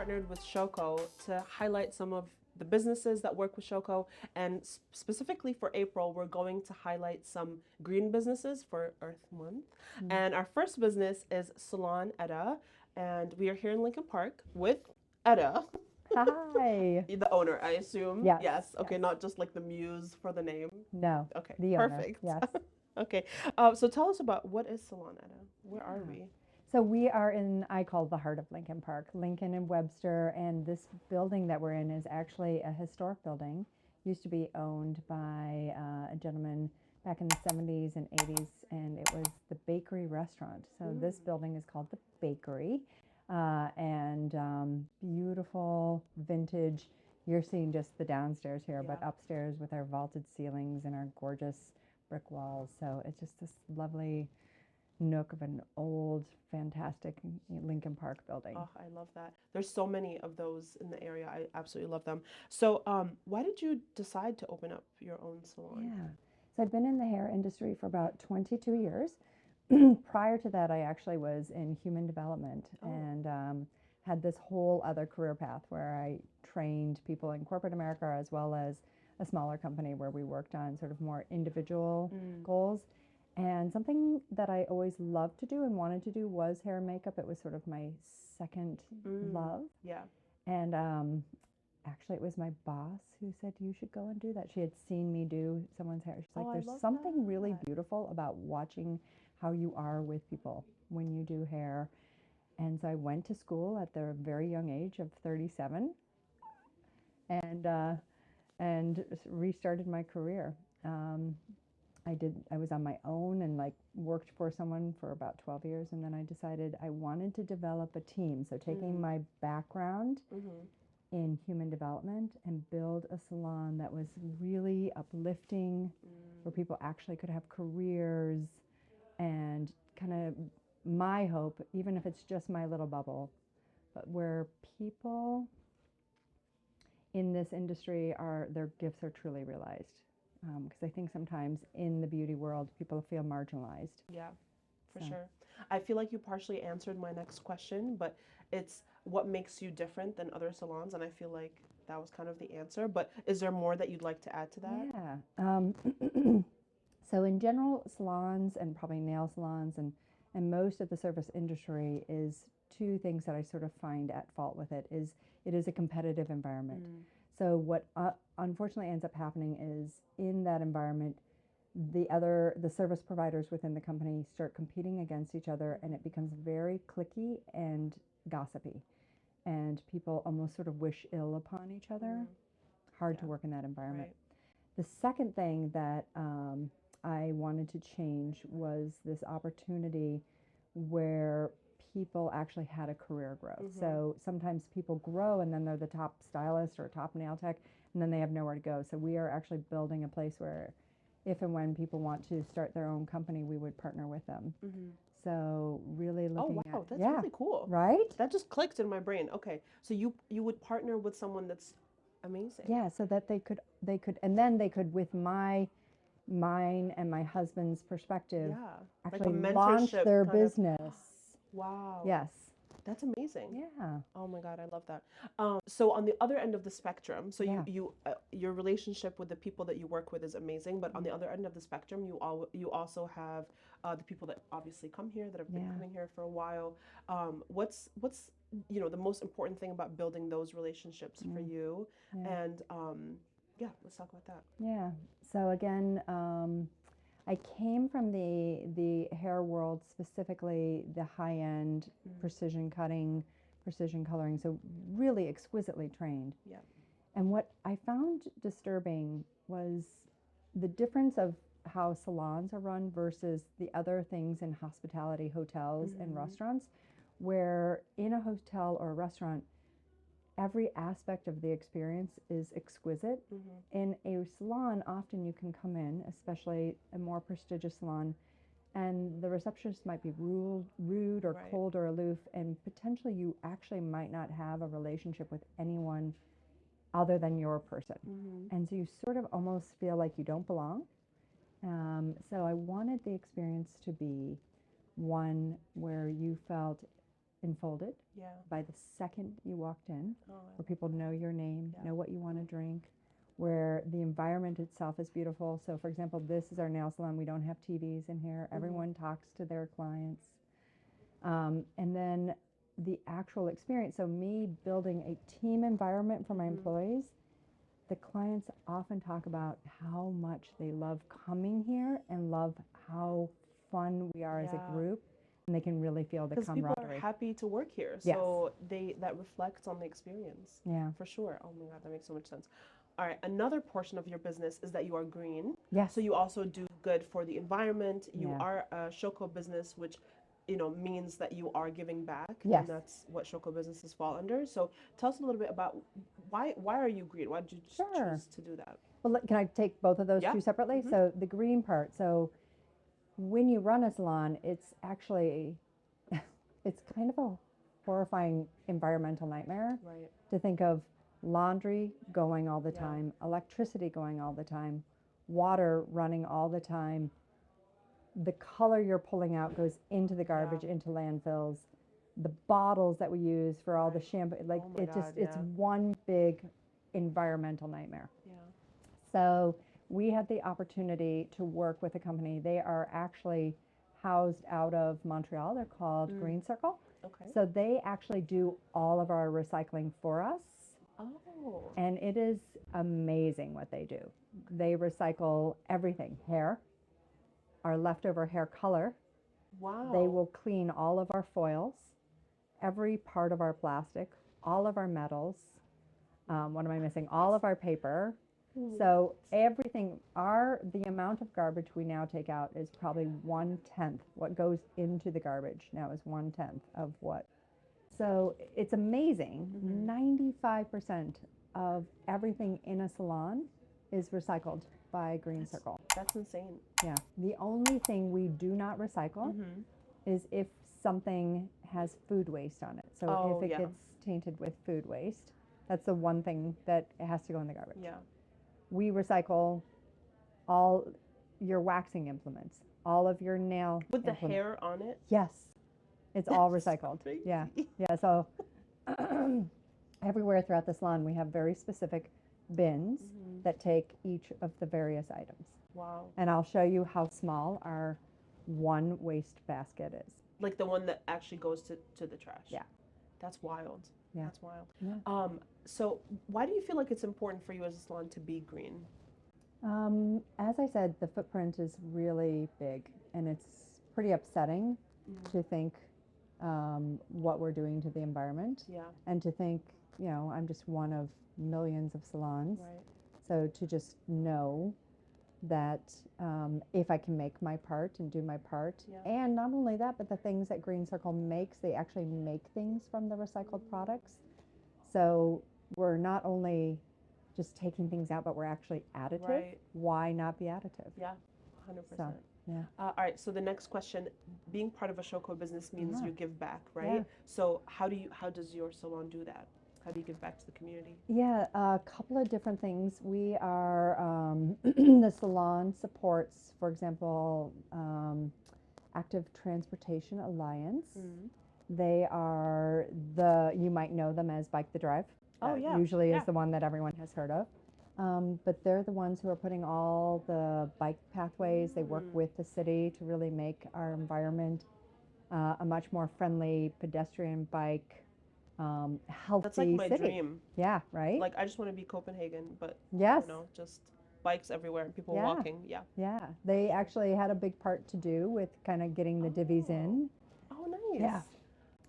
partnered with ShoCo to highlight some of the businesses that work with ShoCo, and specifically for April, we're going to highlight some green businesses for Earth Month. And our first business is Salon Edda, and we are here in Lincoln Park with Edda. Hi. The owner, I assume. Yes. Yes. Okay, Yes. not just like the muse for the name. No, Okay, the owner. perfect. Yes. Okay, so tell us about what is Salon Edda? Where are Yeah. we? So we are in, I call the heart of Lincoln Park, Lincoln and Webster, and this building that we're in is actually a historic building. Used to be owned by a gentleman back in the 70s and 80s, and it was the bakery restaurant. So this building is called the Bakery, and beautiful vintage. You're seeing just the downstairs here, but Yeah. upstairs with our vaulted ceilings and our gorgeous brick walls. So it's just this lovely nook of an old, fantastic Lincoln Park building. Oh, I love that. There's so many of those in the area. I absolutely love them. So, why did you decide to open up your own salon? Yeah. So I've been in the hair industry for about 22 years. Prior to that, I actually was in human development and had this whole other career path where I trained people in corporate America as well as a smaller company where we worked on sort of more individual goals. And something that I always loved to do and wanted to do was hair and makeup. It was sort of my second love. Yeah. And actually, it was my boss who said, you should go and do that. She had seen me do someone's hair. She's like, Oh, I there's love something really that. beautiful about watching how you are with people when you do hair. And so I went to school at the very young age of 37 and restarted my career. I was on my own and like worked for someone for about 12 years, and then I decided I wanted to develop a team. So taking my background in human development and build a salon that was really uplifting, where people actually could have careers, and kind of my hope, even if it's just my little bubble, but where people in this industry their gifts are truly realized. Because I think sometimes in the beauty world, people feel marginalized. Yeah, for So. sure. I feel like you partially answered my next question, but it's what makes you different than other salons, and I feel like that was kind of the answer. But is there more that you'd like to add to that? Yeah. So in general, salons and probably nail salons and most of the service industry is two things that I sort of find at fault with it is a competitive environment. So what unfortunately ends up happening is in that environment, the service providers within the company start competing against each other, and it becomes very cliquey and gossipy, and people almost sort of wish ill upon each other. Hard to work in that environment. Right. The second thing that I wanted to change was this opportunity where people actually had a career growth. So sometimes people grow and then they're the top stylist or top nail tech, and then they have nowhere to go. So we are actually building a place where if and when people want to start their own company, we would partner with them. So really looking at... Oh, wow, that's really cool. Right? That just clicked in my brain. Okay, so you would partner with someone that's amazing. Yeah, so that they could, and then they could, with mine and my husband's perspective, Yeah, like a actually launch mentorship their kind of. business. Wow. Yes. That's amazing. Yeah. Oh my God, I love that. So on the other end of the spectrum, so Yeah. your relationship with the people that you work with is amazing, but on the other end of the spectrum, you also have the people that obviously come here that have been coming here for a while. What's the most important thing about building those relationships for you? And yeah, let's talk about that. Yeah. So again, I came from the hair world, specifically the high-end precision cutting, precision coloring, so really exquisitely trained. Yeah. And what I found disturbing was the difference of how salons are run versus the other things in hospitality, hotels and restaurants, where in a hotel or a restaurant, every aspect of the experience is exquisite. In a salon, often you can come in, especially a more prestigious salon, and the receptionist might be rude or cold or aloof, and potentially you actually might not have a relationship with anyone other than your person. And so you sort of almost feel like you don't belong. So I wanted the experience to be one where you felt enfolded Yeah. by the second you walked in, Oh, where people know your name, Yeah. know what you want to drink, where the environment itself is beautiful. So, for example, this is our nail salon. We don't have TVs in here. Everyone talks to their clients. And then the actual experience. So, me building a team environment for my employees, the clients often talk about how much they love coming here and love how fun we are as a Yeah. group. And they can really feel the because people are camaraderie. happy to work here, Yes. so that reflects on the experience. Yeah. For sure. Oh my God, that makes so much sense. All right, another portion of your business is that you are green. Yes. So you also do good for the environment. You Yeah. are a ShoCo business, which means that you are giving back, Yes. and that's what ShoCo businesses fall under. So tell us a little bit about why are you green? Why did you Sure. choose to do that? Well, can I take both of those Yeah. two separately? So the green part. So when you run a salon, it's actually, it's kind of a horrifying environmental nightmare Right. to think of laundry going all the Yeah. time, electricity going all the time, water running all the time. The color you're pulling out goes into the garbage, into landfills. The bottles that we use for all the Right. shampoo, like Oh my God, it's yeah. one big environmental nightmare. Yeah. So we had the opportunity to work with a company. They are actually housed out of Montreal. They're called Green Circle. Okay. So they actually do all of our recycling for us. Oh. And it is amazing what they do. They recycle everything: hair, our leftover hair color. Wow. They will clean all of our foils, every part of our plastic, all of our metals. What am I missing? All of our paper. So everything, the amount of garbage we now take out is probably 1/10. What goes into the garbage now is 1/10 of what. So it's amazing. 95% of everything in a salon is recycled by Green Circle. That's insane. Yeah. The only thing we do not recycle is if something has food waste on it. So Oh, if it yeah. gets tainted with food waste, that's the one thing that has to go in the garbage. Yeah. We recycle all your waxing implements, all of your nail With the implements. hair on it? Yes. It's all That's recycled. crazy. Yeah. Yeah. So everywhere throughout the salon, we have very specific bins that take each of the various items. Wow. And I'll show you how small our one waste basket is. Like the one that actually goes to the trash. Yeah. That's wild. Yeah. That's wild. Yeah. So why do you feel like it's important for you as a salon to be green? As I said, the footprint is really big, and it's pretty upsetting to think what we're doing to the environment. Yeah. And to think, I'm just one of millions of salons. Right. So to just know that if I can make my part and do my part, and not only that, but the things that Green Circle makes, they actually make things from the recycled products. So we're not only just taking things out, but we're actually additive. Right. Why not be additive? Yeah, 100%. So, yeah. All right, so the next question, being part of a ShoCo business means you give back, right? Yeah. So how does your salon do that? How do you give back to the community? Yeah, a couple of different things. We are, the salon supports, for example, Active Transportation Alliance. They are you might know them as Bike the Drive. Oh, yeah. Usually is the one that everyone has heard of. But they're the ones who are putting all the bike pathways. They work with the city to really make our environment a much more friendly pedestrian bike, healthy That's like my city. dream. Yeah, right? Like I just want to be Copenhagen, but yes. Just bikes everywhere and people walking. Yeah. Yeah. They actually had a big part to do with kind of getting the divvies in. Oh, nice. Yeah.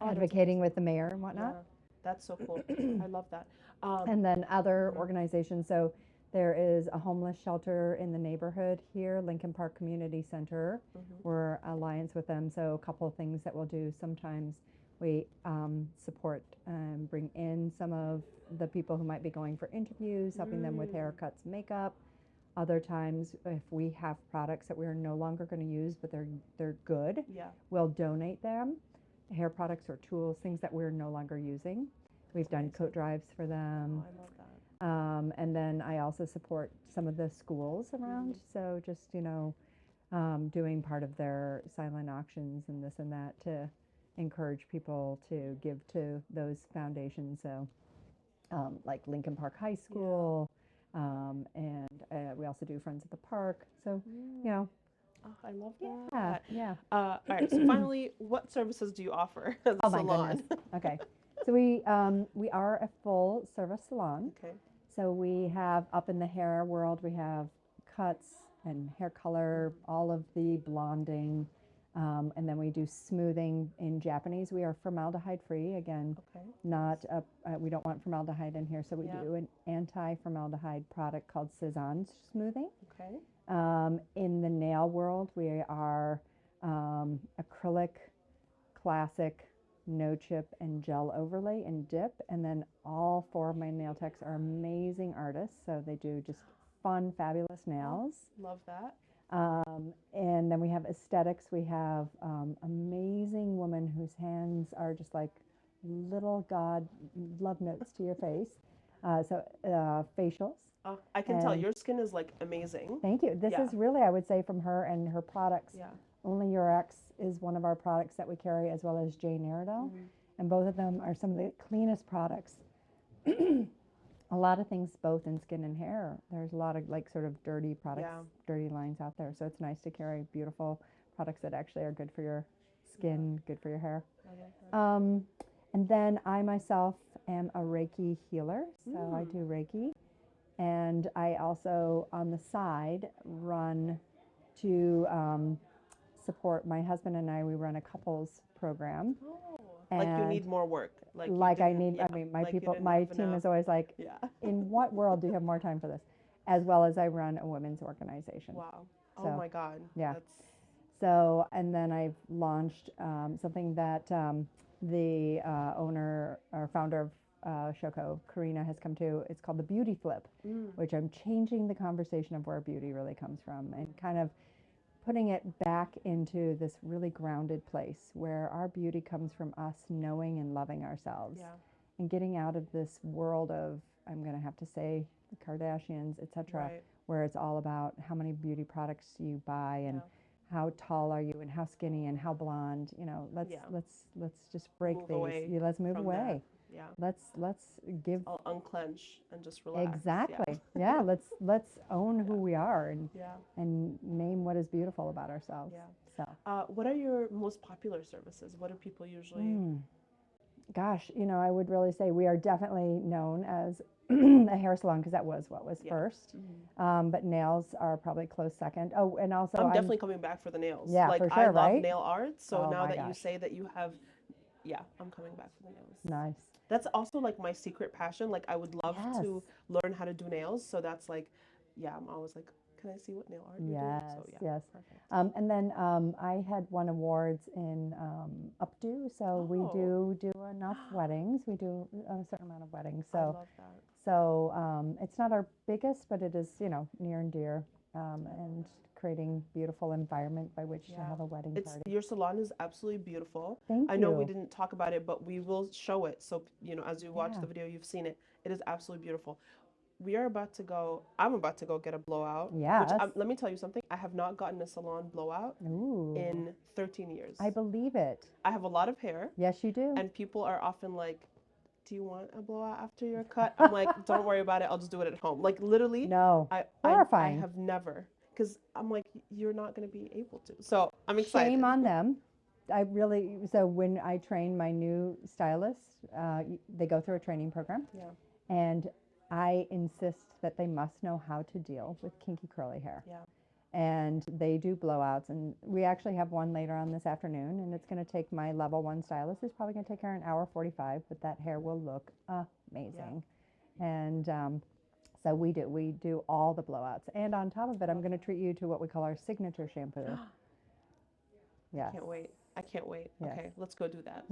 Oh, advocating with the mayor and whatnot. Yeah, that's so cool. I love that. And then other organizations. So there is a homeless shelter in the neighborhood here, Lincoln Park Community Center. We're alliance with them. So a couple of things that we'll do. Sometimes we support and bring in some of the people who might be going for interviews, helping them with haircuts, makeup. Other times, if we have products that we are no longer going to use, but they're good, we'll donate them. Hair products or tools, things that we're no longer using. We've done coat drives for them. Oh, I love that. And then I also support some of the schools around. So just, doing part of their silent auctions and this and that to encourage people to give to those foundations. So like Lincoln Park High School, and we also do Friends at the Park. So, you know, Oh, I love yeah, that. yeah. All right. So finally, what services do you offer as a Oh my goodness. salon? Okay. So we are a full service salon. Okay. So we have up in the hair world, we have cuts and hair color, all of the blonding, and then we do smoothing in Japanese. We are formaldehyde free. Again, Okay. not we don't want formaldehyde in here, so we Yeah. do an anti-formaldehyde product called Cezanne smoothing. Okay. In the nail world, we are acrylic, classic, no chip, and gel overlay and dip. And then all 4 of my nail techs are amazing artists, so they do just fun, fabulous nails. Love that. And then we have aesthetics. We have amazing women whose hands are just like little God love notes to your face. Facials. I can tell And your skin is like amazing. thank you. This Yeah. is really, I would say, from her and her products. Yeah. Only Your Ex is one of our products that we carry, as well as Jane Iredale. And both of them are some of the cleanest products. A lot of things both in skin and hair. There's a lot of like sort of dirty products, dirty lines out there. So it's nice to carry beautiful products that actually are good for your skin, good for your hair. I love that. And then I myself am a Reiki healer. So I do Reiki. And I also, on the side, run to support my husband and I. We run a couples program. Oh, like you need more work. Like you Like I didn't- need, yeah, I mean, my like you people, didn't my have team enough. is always like, Yeah. in what world do you have more time for this? As well as I run a women's organization. Wow. Oh So, my God. yeah. That's So, and then I've launched something that the owner or founder of ShoCo, Karina, has come to. It's called the Beauty Flip, which I'm changing the conversation of where beauty really comes from and kind of putting it back into this really grounded place where our beauty comes from us knowing and loving ourselves, and getting out of this world of, I'm going to have to say, the Kardashians, etc., right. where it's all about how many beauty products you buy and how tall are you and how skinny and how blonde. You know, let's just break Move these. away Yeah, let's move from away. that. Yeah. Let's give I'll unclench and just relax. exactly. Yeah, let's own who we are and Yeah. and name what is beautiful about ourselves. Yeah. So, What are your most popular services? What do people usually? gosh, you know, I would really say we are definitely known as a hair salon because that was what was first. But nails are probably close second. Oh, and also I'm definitely coming back for the nails. Yeah, like for I sure, love right? nail art. So Oh now my that you gosh. say that you have, yeah, I'm coming back for the nails. Nice. That's also like my secret passion. Like I would love to learn how to do nails. So that's like, yeah, I'm always like, can I see what nail art you do? So yeah, Yes. perfect. And then I had won awards in updo, so we do enough weddings. We do a certain amount of weddings. I So love that. so it's not our biggest, but it is, you know, near and dear, and creating beautiful environment by which to have a wedding It's party. your salon is absolutely beautiful. Thank I know we you. didn't talk about it, but we will show it. So, you know, as you watch Yeah. the video, you've seen it. It is absolutely beautiful. We are about to go, I'm about to go get a blowout. Yes. Which, let me tell you something. I have not gotten a salon blowout Ooh. in 13 years. I believe it. I have a lot of hair, Yes, you do. and people are often like, do you want a blowout after your cut? I'm like, don't worry about it. I'll just do it at home. Like literally, No. I Horrifying. have never, because I'm like, you're not going to be able to. So I'm excited. Shame on them. So when I train my new stylists, they go through a training program. Yeah. And I insist that they must know how to deal with kinky curly hair. Yeah. And they do blowouts. And we actually have one later on this afternoon. And it's going to take my level 1 stylist. It's probably going to take her an hour 45, but that hair will look amazing. Yeah. And so we do all the blowouts. And on top of it, I'm going to treat you to what we call our signature shampoo. Yes. I can't wait. Yes. Okay, let's go do that.